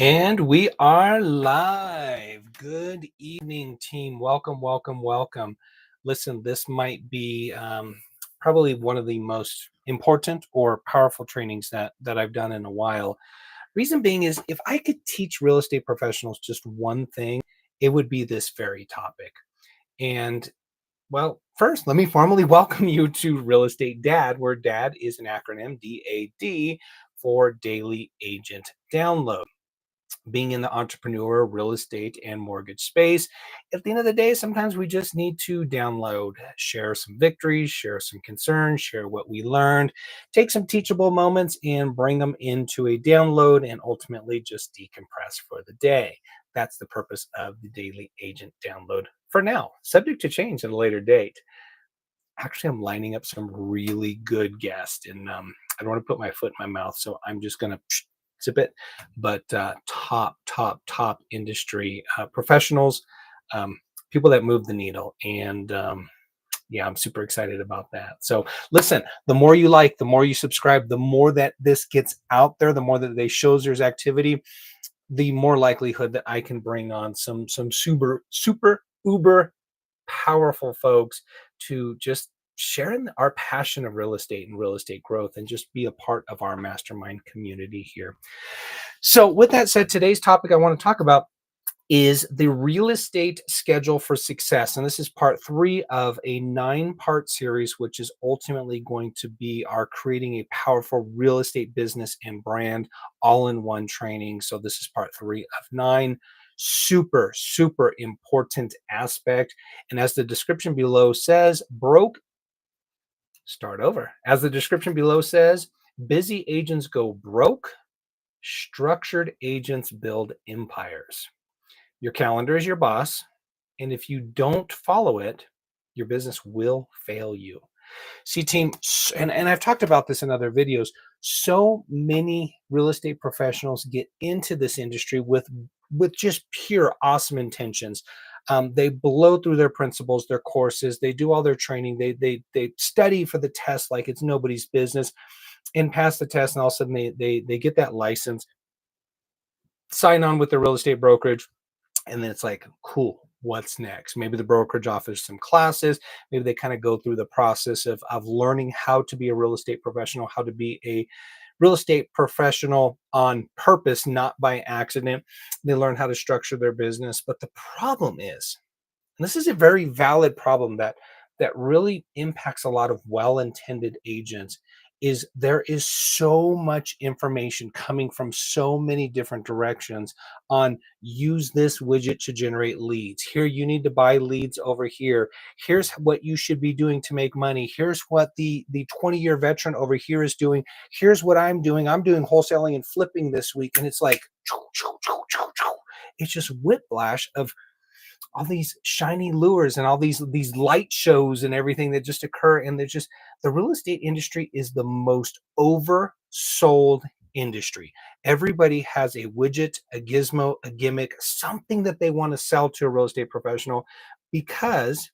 And we are live. Good evening, team. Welcome, welcome, welcome. Listen, this might be probably one of the most important or powerful trainings that I've done in a while. Reason being is if I could teach real estate professionals just one thing, it would be this very topic. And well, first, let me formally welcome you to Real Estate Dad, where DAD is an acronym, DAD, for Daily Agent Download. Being in the entrepreneur, real estate, and mortgage space, at the end of the day, sometimes we just need to download, share some victories, share some concerns, share what we learned, take some teachable moments and bring them into a download and ultimately just decompress for the day. That's the purpose of the daily agent download for now, subject to change at a later date. Actually, I'm lining up some really good guests, and I don't want to put my foot in my mouth, so I'm just going to zip it. But top industry professionals, um, people that move the needle, and yeah, I'm super excited about that. So listen, the more you like, the more you subscribe, the more that this gets out there, the more that they shows there's activity, the more likelihood that I can bring on some super uber powerful folks to just sharing our passion of real estate and real estate growth and just be a part of our mastermind community here. So, with that said, today's topic I want to talk about is the real estate schedule for success. And this is part three of a 9-part series, which is ultimately going to be our creating a powerful real estate business and brand all in one training. So, this is part three of 9. Super important aspect. And as the description below says, start over. As the description below says, busy agents go broke, structured agents build empires. Your calendar is your boss, and if you don't follow it, your business will fail you. See, team, and I've talked about this in other videos. So many real estate professionals get into this industry with just pure awesome intentions. They blow through their principles, their courses. They do all their training. They study for the test like it's nobody's business, and pass the test. And all of a sudden, they get that license, sign on with their real estate brokerage, and then it's like, cool, what's next? Maybe the brokerage offers some classes. Maybe they kind of go through the process of learning how to be a real estate professional, how to be a real estate professional on purpose, not by accident. They learn how to structure their business. But the problem is, and this is a very valid problem that really impacts a lot of well-intended agents, is there is so much information coming from so many different directions on use this widget to generate leads. Here, you need to buy leads over here. Here's what you should be doing to make money. Here's what the 20-year veteran over here is doing. Here's what I'm doing. I'm doing wholesaling and flipping this week. And it's like, it's just whiplash of all these shiny lures and all these light shows and everything that just occur. And they're just, the real estate industry is the most oversold industry. Everybody has a widget, a gizmo, a gimmick, something that they want to sell to a real estate professional, because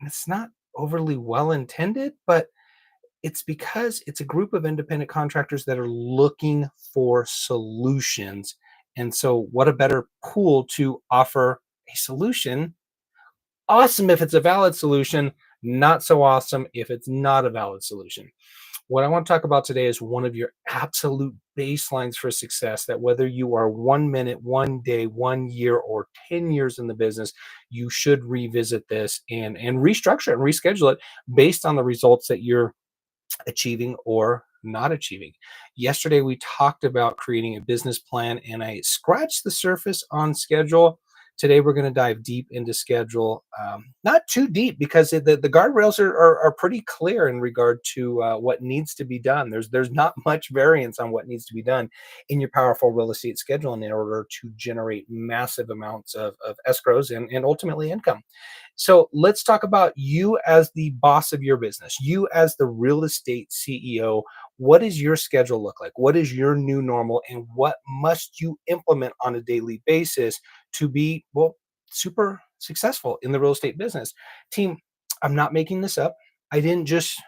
it's not overly well intended, but it's because it's a group of independent contractors that are looking for solutions. And so, what a better pool to offer a solution. Awesome if it's a valid solution, not so awesome if it's not a valid solution. What I want to talk about today is one of your absolute baselines for success, that whether you are 1 minute, 1 day, 1 year, or 10 years in the business, you should revisit this and restructure it and reschedule it based on the results that you're achieving or not achieving. Yesterday, we talked about creating a business plan, and I scratched the surface on schedule. Today, we're going to dive deep into schedule. Not too deep, because the guardrails are pretty clear in regard to what needs to be done. There's not much variance on what needs to be done in your powerful real estate schedule in order to generate massive amounts of escrows and ultimately income. So let's talk about you as the boss of your business, you as the real estate CEO. What does your schedule look like? What is your new normal? And what must you implement on a daily basis to be, well, super successful in the real estate business? Team, I'm not making this up. I didn't just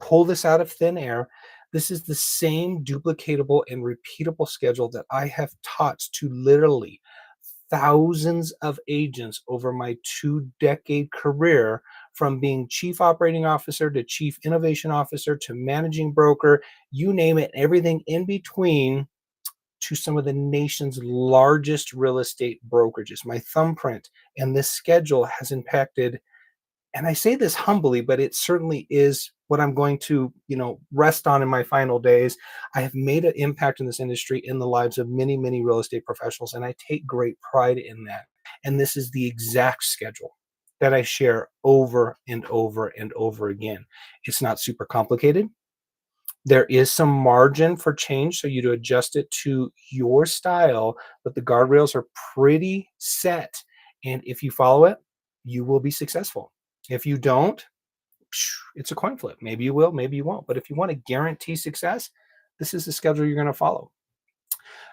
pull this out of thin air. This is the same duplicatable and repeatable schedule that I have taught to literally thousands of agents over my 2-decade career, from being chief operating officer to chief innovation officer to managing broker, you name it, everything in between, to some of the nation's largest real estate brokerages. My thumbprint and this schedule has impacted, and I say this humbly, but it certainly is what I'm going to, rest on in my final days. I have made an impact in this industry in the lives of many, many real estate professionals, and I take great pride in that. And this is the exact schedule that I share over and over and over again. It's not super complicated. There is some margin for change, so you to adjust it to your style, but the guardrails are pretty set. And if you follow it, you will be successful. If you don't, it's a coin flip. Maybe you will, maybe you won't. But if you want to guarantee success, this is the schedule you're going to follow.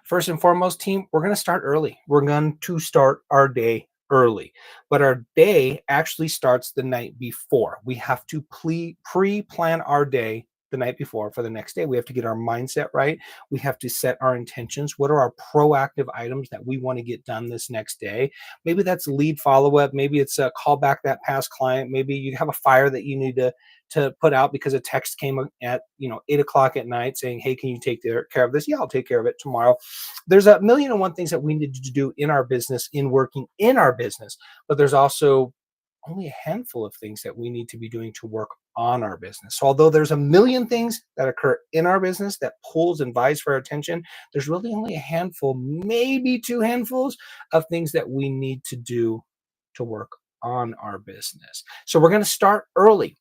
First and foremost, team, we're going to start early. We're going to start our day early, but our day actually starts the night before. We have to pre-plan our day the night before for the next day. We have to get our mindset right. We have to set our intentions. What are our proactive items that we want to get done this next day? Maybe that's lead follow-up. Maybe it's a call back that past client. Maybe you have a fire that you need to put out because a text came at 8 o'clock at night saying, hey, can you take care of this? Yeah, I'll take care of it tomorrow. There's a million and one things that we need to do in our business, in working in our business, but there's also only a handful of things that we need to be doing to work on our business. So although there's a million things that occur in our business that pulls and vies for our attention, there's really only a handful, maybe two handfuls of things that we need to do to work on our business. So we're going to start early.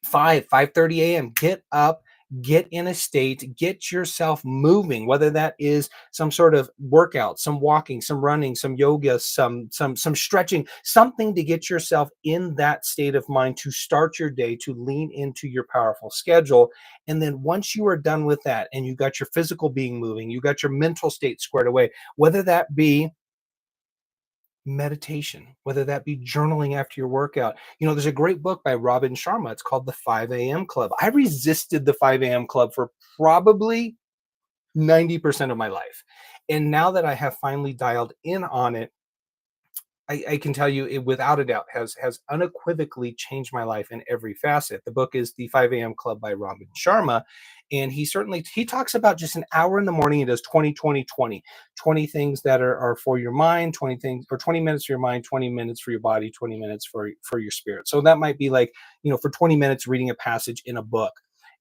5:30 a.m. Get up, get in a state, get yourself moving, whether that is some sort of workout, some walking, some running, some yoga, some stretching, something to get yourself in that state of mind to start your day, to lean into your powerful schedule. And then once you are done with that and you got your physical being moving, you got your mental state squared away, whether that be meditation, whether that be journaling after your workout. There's a great book by Robin Sharma. It's called The 5 a.m. Club. I resisted the 5 a.m. Club for probably 90% of my life. And now that I have finally dialed in on it, I can tell you it without a doubt has unequivocally changed my life in every facet. The book is The 5 a.m. Club by Robin Sharma. And he talks about just an hour in the morning. He does 20, 20, 20. 20 things that are for your mind, 20 things, or 20 minutes for your mind, 20 minutes for your body, 20 minutes for your spirit. So that might be like, for 20 minutes reading a passage in a book,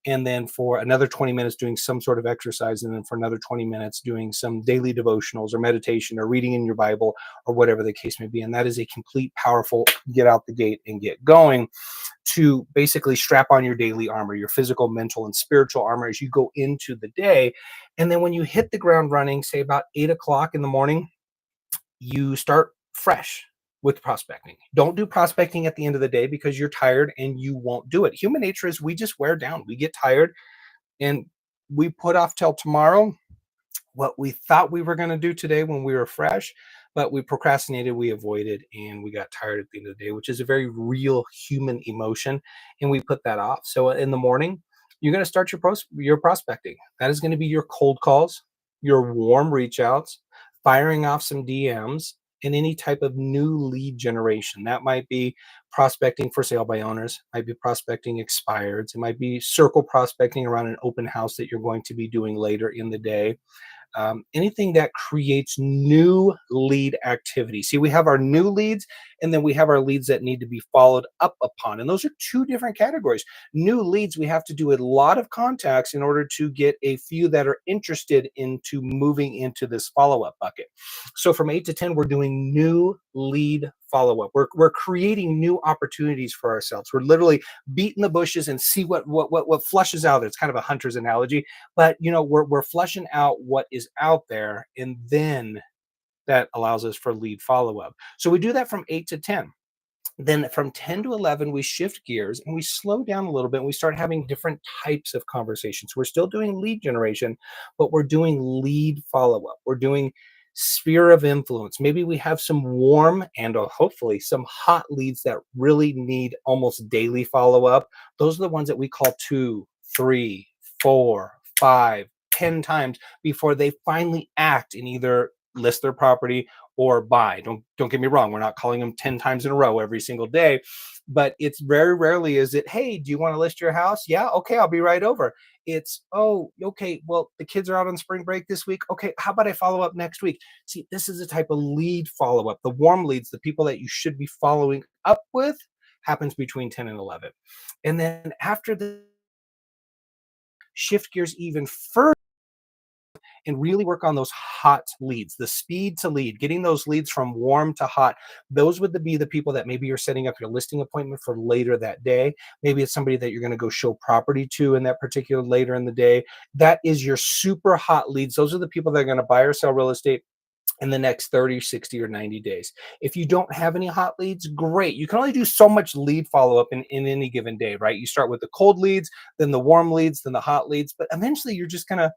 and then for another 20 minutes doing some sort of exercise, and then for another 20 minutes doing some daily devotionals or meditation or reading in your Bible or whatever the case may be. And that is a complete, powerful get out the gate and get going to basically strap on your daily armor, your physical, mental, and spiritual armor as you go into the day. And then when you hit the ground running, say about 8 o'clock in the morning, you start fresh with prospecting. Don't do prospecting at the end of the day because you're tired and you won't do it. Human nature is we just wear down. We get tired and we put off till tomorrow what we thought we were going to do today when we were fresh, but we procrastinated, we avoided, and we got tired at the end of the day, which is a very real human emotion, and we put that off. So in the morning, you're going to start your prospecting. That is going to be your cold calls, your warm reach outs, firing off some DMs, and any type of new lead generation. That might be prospecting for sale by owners, might be prospecting expireds, it might be circle prospecting around an open house that you're going to be doing later in the day. Anything that creates new lead activity. See, we have our new leads, and then we have our leads that need to be followed up upon. And those are two different categories. New leads, we have to do a lot of contacts in order to get a few that are interested into moving into this follow-up bucket. So from 8 to 10, we're doing new lead follow-up. We're creating new opportunities for ourselves. We're literally beating the bushes and see what flushes out. It's kind of a hunter's analogy, but we're flushing out what is out there, and then that allows us for lead follow-up. So we do that from 8 to 10. Then from 10 to 11, we shift gears and we slow down a little bit and we start having different types of conversations. We're still doing lead generation, but we're doing lead follow-up. We're doing sphere of influence. Maybe we have some warm and hopefully some hot leads that really need almost daily follow-up. Those are the ones that we call 2, 3, 4, 5, 10 times before they finally act and either list their property or buy. Don't get me wrong, we're not calling them 10 times in a row every single day, but it's very rarely is it, hey, do you want to list your house? Yeah, okay, I'll be right over. It's, oh, okay, well, the kids are out on spring break this week. Okay, how about I follow up next week? See, this is the type of lead follow up. The warm leads, the people that you should be following up with, happens between 10 and 11. And then after the shift gears even further and really work on those hot leads, the speed to lead, getting those leads from warm to hot. Those would be the people that maybe you're setting up your listing appointment for later that day. Maybe it's somebody that you're going to go show property to in that particular later in the day. That is your super hot leads. Those are the people that are going to buy or sell real estate in the next 30, 60, or 90 days. If you don't have any hot leads, great. You can only do so much lead follow-up in any given day, right? You start with the cold leads, then the warm leads, then the hot leads, but eventually you're just gonna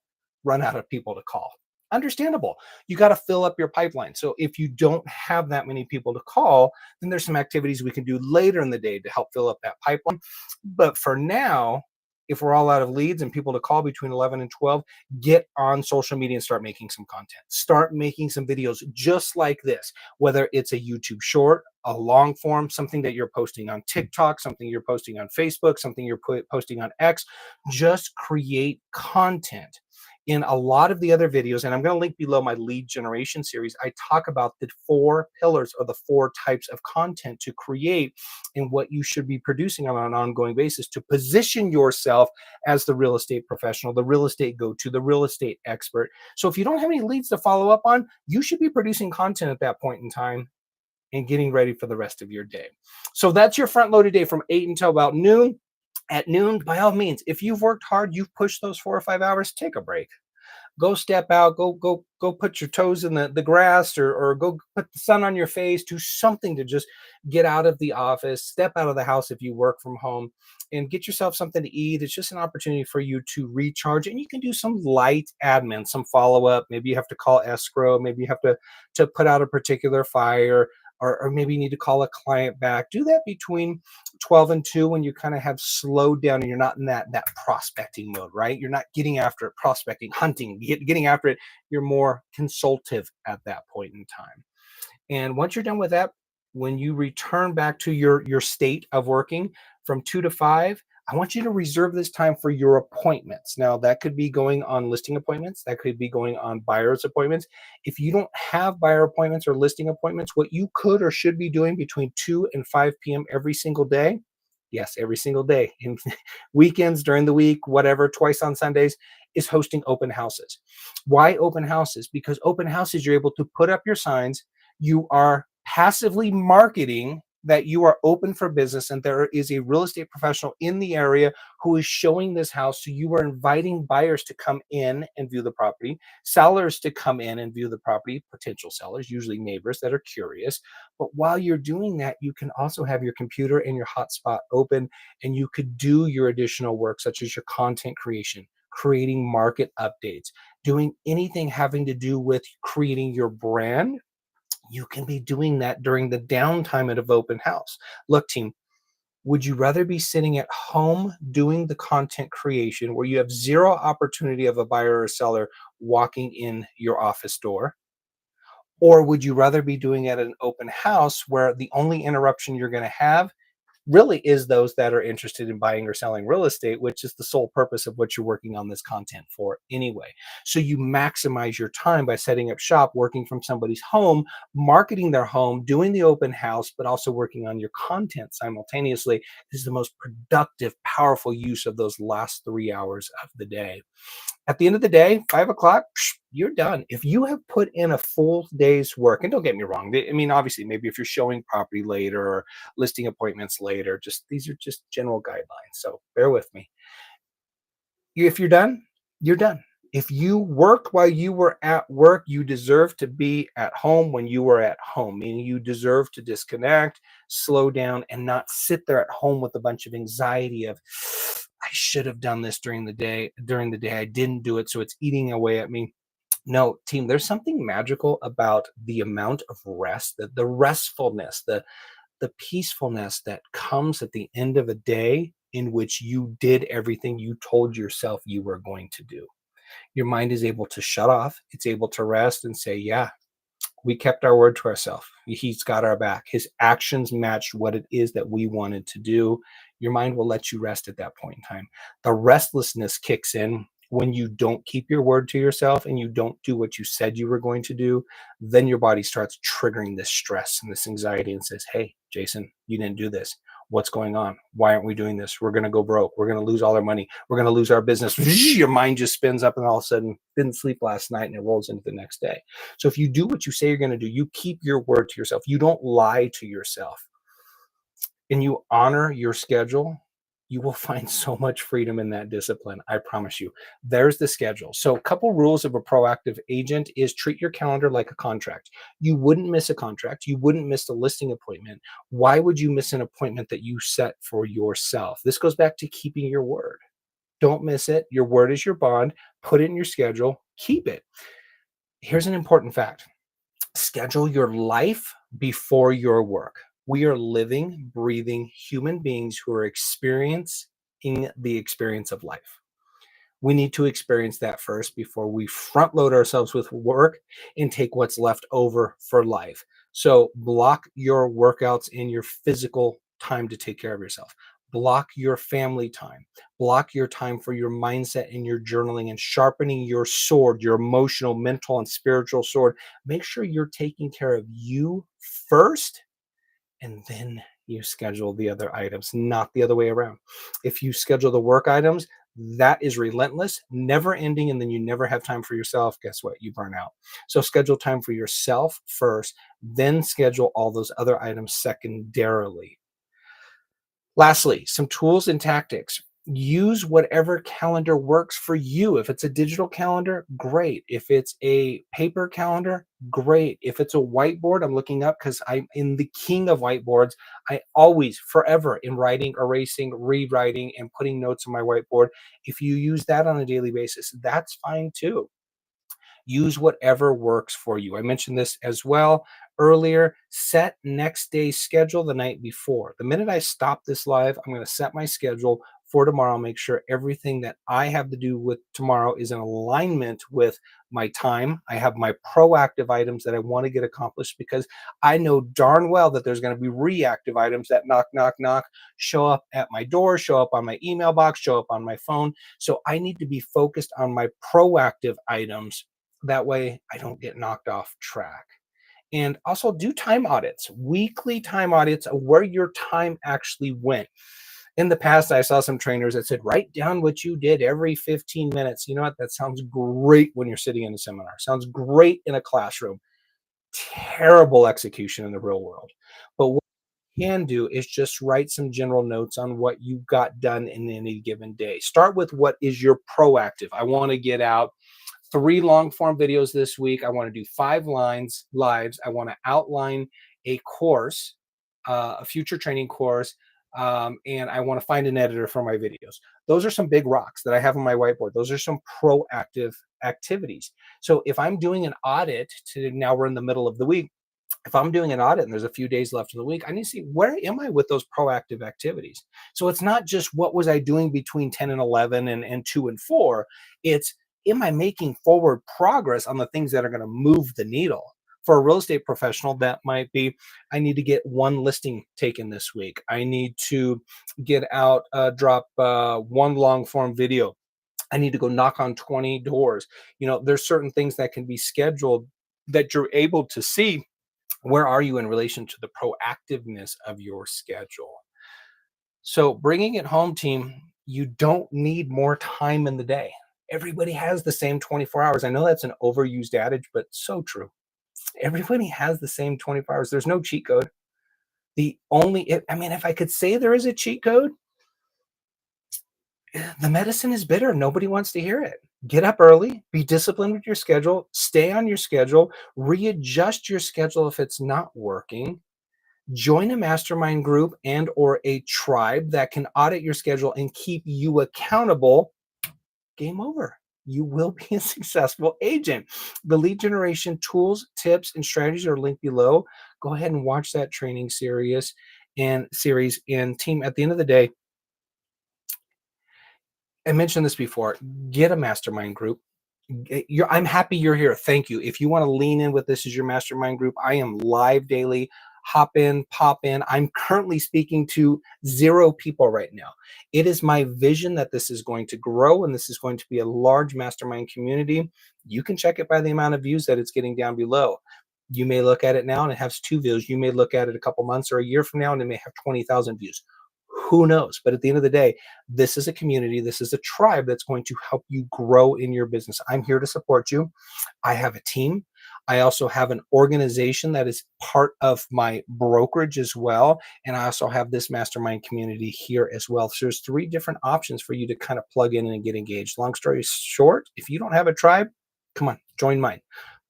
run out of people to call. Understandable. You got to fill up your pipeline. So if you don't have that many people to call, then there's some activities we can do later in the day to help fill up that pipeline. But for now, if we're all out of leads and people to call between 11 and 12, get on social media and start making some content. Start making some videos just like this, whether it's a YouTube short, a long form, something that you're posting on TikTok, something you're posting on Facebook, something you're posting on X. Just create content. In a lot of the other videos, and I'm going to link below my lead generation series, I talk about the 4 pillars or the 4 types of content to create and what you should be producing on an ongoing basis to position yourself as the real estate professional, the real estate go-to, the real estate expert. So if you don't have any leads to follow up on, you should be producing content at that point in time and getting ready for the rest of your day. So that's your front-loaded day from 8 until about noon. At noon, by all means, if you've worked hard, you've pushed those 4 or 5 hours, take a break. Go step out, go put your toes in the grass, or go put the sun on your face. Do something to just get out of the office, step out of the house if you work from home, and get yourself something to eat. It's just an opportunity for you to recharge, and you can do some light admin, some follow-up. Maybe you have to call escrow, maybe you have to put out a particular fire, or maybe you need to call a client back. Do that between 12 and 2 when you kind of have slowed down and you're not in that prospecting mode, right? You're not getting after it, prospecting, hunting, getting after it. You're more consultative at that point in time. And once you're done with that, when you return back to your state of working from 2 to 5, I want you to reserve this time for your appointments. Now, that could be going on listing appointments, that could be going on buyer's appointments. If you don't have buyer appointments or listing appointments, what you could or should be doing between 2 and 5 p.m. every single day, yes, every single day, in weekends, during the week, whatever, twice on Sundays, is hosting open houses. Why open houses? Because open houses, you're able to put up your signs. You are passively marketing that you are open for business and there is a real estate professional in the area who is showing this house. So you are inviting buyers to come in and view the property, sellers to come in and view the property, potential sellers, usually neighbors that are curious. But while you're doing that, you can also have your computer and your hotspot open, and you could do your additional work, such as your content creation, creating market updates, doing anything having to do with creating your brand. You can be doing that during the downtime at an open house. Look, team, would you rather be sitting at home doing the content creation where you have zero opportunity of a buyer or seller walking in your office door? Or would you rather be doing it at an open house where the only interruption you're going to have really is those that are interested in buying or selling real estate, which is the sole purpose of what you're working on this content for anyway. So you maximize your time by setting up shop, working from somebody's home, marketing their home, doing the open house, but also working on your content simultaneously. This is the most productive, powerful use of those last 3 hours of the day. At the end of the day, 5 o'clock, you're done. If you have put in a full day's work, and don't get me wrong, I mean, obviously, maybe if you're showing property later or listing appointments later, just these are just general guidelines. So bear with me. If you're done, you're done. If you work while you were at work, you deserve to be at home when you were at home, meaning you deserve to disconnect, slow down, and not sit there at home with a bunch of anxiety of, I should have done this during the day. During the day, I didn't do it, so it's eating away at me. No, team, there's something magical about the amount of rest, the restfulness, the peacefulness that comes at the end of a day in which you did everything you told yourself you were going to do. Your mind is able to shut off, it's able to rest and say, yeah, we kept our word to ourselves. He's got our back. His actions matched what it is that we wanted to do. Your mind will let you rest at that point in time. The restlessness kicks in when you don't keep your word to yourself and you don't do what you said you were going to do. Then your body starts triggering this stress and this anxiety and says, hey, Jason, you didn't do this. What's going on? Why aren't we doing this? We're going to go broke. We're going to lose all our money. We're going to lose our business. Your mind just spins up and all of a sudden didn't sleep last night and it rolls into the next day. So if you do what you say you're going to do, you keep your word to yourself. You don't lie to yourself and you honor your schedule, you will find so much freedom in that discipline. I promise you. There's the schedule. So a couple rules of a proactive agent is treat your calendar like a contract. You wouldn't miss a contract. You wouldn't miss a listing appointment. Why would you miss an appointment that you set for yourself? This goes back to keeping your word. Don't miss it. Your word is your bond. Put it in your schedule. Keep it. Here's an important fact. Schedule your life before your work. We are living, breathing human beings who are experiencing the experience of life. We need to experience that first before we front load ourselves with work and take what's left over for life. So block your workouts and your physical time to take care of yourself. Block your family time. Block your time for your mindset and your journaling and sharpening your sword, your emotional, mental, and spiritual sword. Make sure you're taking care of you first, and then you schedule the other items, not the other way around. If you schedule the work items, that is relentless, never ending, and then you never have time for yourself. Guess what? You burn out. So schedule time for yourself first, then schedule all those other items secondarily. Lastly, some tools and tactics. Use whatever calendar works for you. If it's a digital calendar, great. If it's a paper calendar, great. If it's a whiteboard, I'm looking up because I'm in the king of whiteboards. I always, forever, in writing, erasing, rewriting, and putting notes on my whiteboard. If you use that on a daily basis, that's fine too. Use whatever works for you. I mentioned this as well earlier. Set next day's schedule the night before. The minute I stop this live, I'm going to set my schedule for tomorrow. Make sure everything that I have to do with tomorrow is in alignment with my time. I have my proactive items that I want to get accomplished because I know darn well that there's going to be reactive items that knock, knock, knock, show up at my door, show up on my email box, show up on my phone. So I need to be focused on my proactive items. That way I don't get knocked off track. And also do time audits, weekly time audits of where your time actually went. In the past, I saw some trainers that said, write down what you did every 15 minutes. You know what? That sounds great when you're sitting in a seminar. Sounds great in a classroom. Terrible execution in the real world. But what you can do is just write some general notes on what you got done in any given day. Start with what is your proactive. I want to get out 3 long form videos this week. I want to do 5 lives. I want to outline a course, a future training course, and I want to find an editor for my videos. Those are some big rocks that I have on my whiteboard. Those are some proactive activities. So if I'm doing an audit now we're in the middle of the week, if I'm doing an audit and there's a few days left in the week, I need to see where am I with those proactive activities. So it's not just what was I doing between 10 and 11 and 2 and 4. It's am I making forward progress on the things that are going to move the needle? For a real estate professional, that might be I need to get 1 listing taken this week. I need to get out, drop 1 long form video. I need to go knock on 20 doors. There's certain things that can be scheduled that you're able to see where are you in relation to the proactiveness of your schedule. So bringing it home, team, you don't need more time in the day. Everybody has the same 24 hours. I know that's an overused adage, but so true. Everybody has the same 24 hours. There's no cheat code. If I could say there is a cheat code, the medicine is bitter. Nobody wants to hear it. Get up early, be disciplined with your schedule, stay on your schedule, readjust your schedule if it's not working. Join a mastermind group and or a tribe that can audit your schedule and keep you accountable. Game over. You will be a successful agent. The lead generation tools, tips, and strategies are linked below. Go ahead and watch that training series and team. At the end of the day, I mentioned this before. Get a mastermind group. I'm happy you're here. Thank you. If you want to lean in with this as your mastermind group, I am live daily. Hop in, pop in. I'm currently speaking to 0 people right now. It is my vision that this is going to grow and this is going to be a large mastermind community. You can check it by the amount of views that it's getting down below. You may look at it now and it has 2 views. You may look at it a couple months or a year from now and it may have 20,000 views. Who knows? But at the end of the day, this is a community, this is a tribe that's going to help you grow in your business. I'm here to support you. I have a team. I also have an organization that is part of my brokerage as well. And I also have this mastermind community here as well. So there's 3 different options for you to kind of plug in and get engaged. Long story short, if you don't have a tribe, come on, join mine.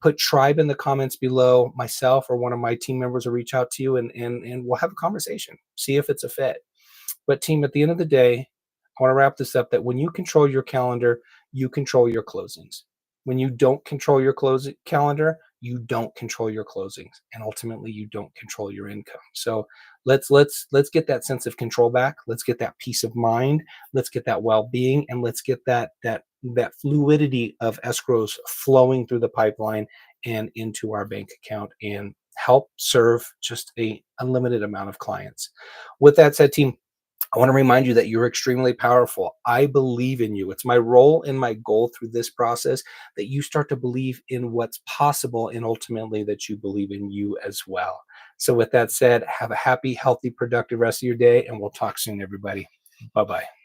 Put tribe in the comments below. Myself or one of my team members will reach out to you and we'll have a conversation. See if it's a fit. But team, at the end of the day, I want to wrap this up that when you control your calendar, you control your closings. When you don't control your closing calendar, you don't control your closings, and ultimately you don't control your income. So let's get that sense of control back. Let's get that peace of mind. Let's get that well-being, and let's get that fluidity of escrows flowing through the pipeline and into our bank account and help serve just a unlimited amount of clients. With that said, team, I want to remind you that you're extremely powerful. I believe in you. It's my role and my goal through this process that you start to believe in what's possible and ultimately that you believe in you as well. So, with that said, have a happy, healthy, productive rest of your day, and we'll talk soon, everybody. Bye bye.